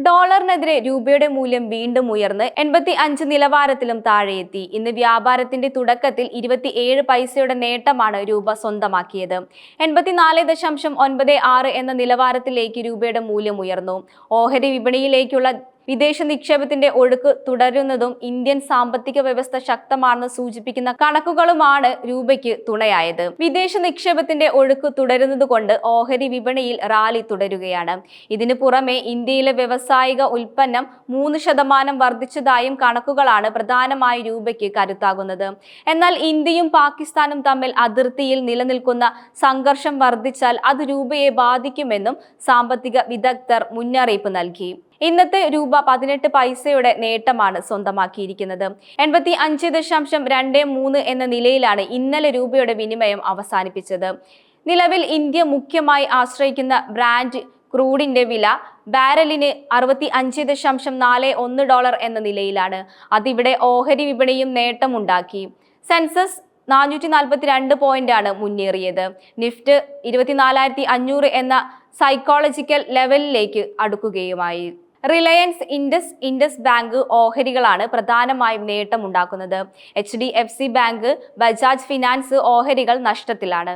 ഡോളറിനെതിരെ രൂപയുടെ മൂല്യം വീണ്ടും ഉയർന്ന് 85 നിലവാരത്തിലും താഴെയെത്തി. ഇന്ന് വ്യാപാരത്തിന്റെ തുടക്കത്തിൽ 27 പൈസയുടെ നേട്ടമാണ് രൂപ സ്വന്തമാക്കിയത്. 84.96 എന്ന നിലവാരത്തിലേക്ക് രൂപയുടെ മൂല്യം ഉയർന്നു. ഓഹരി വിപണിയിലേക്കുള്ള വിദേശ നിക്ഷേപത്തിന്റെ ഒഴുക്ക് തുടരുന്നതും ഇന്ത്യൻ സാമ്പത്തിക വ്യവസ്ഥ ശക്തമാണെന്ന് സൂചിപ്പിക്കുന്ന കണക്കുകളുമാണ് രൂപയ്ക്ക് തുണയായത്. വിദേശ നിക്ഷേപത്തിന്റെ ഒഴുക്ക് തുടരുന്നതുകൊണ്ട് ഓഹരി വിപണിയിൽ റാലി തുടരുകയാണ്. ഇതിനു പുറമെ ഇന്ത്യയിലെ വ്യവസായിക ഉൽപ്പന്നം 3% വർദ്ധിച്ചതായും കണക്കുകളാണ് പ്രധാനമായി രൂപയ്ക്ക് കരുത്താകുന്നത്. എന്നാൽ ഇന്ത്യയും പാകിസ്ഥാനും തമ്മിൽ അതിർത്തിയിൽ നിലനിൽക്കുന്ന സംഘർഷം വർദ്ധിച്ചാൽ അത് രൂപയെ ബാധിക്കുമെന്നും സാമ്പത്തിക വിദഗ്ധർ മുന്നറിയിപ്പ് നൽകി. ഇന്നത്തെ രൂപ 18 പൈസയുടെ നേട്ടമാണ് സ്വന്തമാക്കിയിരിക്കുന്നത്. 85.23 എന്ന നിലയിലാണ് ഇന്നലെ രൂപയുടെ വിനിമയം അവസാനിപ്പിച്ചത്. നിലവിൽ ഇന്ത്യ മുഖ്യമായി ആശ്രയിക്കുന്ന ബ്രാൻഡ് ക്രൂഡിന്റെ വില ബാരലിന് $65.41 എന്ന നിലയിലാണ്. അതിവിടെ ഓഹരി വിപണിയും നേട്ടമുണ്ടാക്കി. സെൻസസ് 442 പോയിന്റാണ് മുന്നേറിയത്. നിഫ്റ്റ് 24,500 എന്ന സൈക്കോളജിക്കൽ ലെവലിലേക്ക് അടുക്കുകയുമായി. റിലയൻസ് ഇൻഡസ് ബാങ്ക് ഓഹരികളാണ് പ്രധാനമായും നേട്ടമുണ്ടാക്കുന്നത്. HDFC ബാങ്ക്, ബജാജ് ഫിനാൻസ് ഓഹരികൾ നഷ്ടത്തിലാണ്.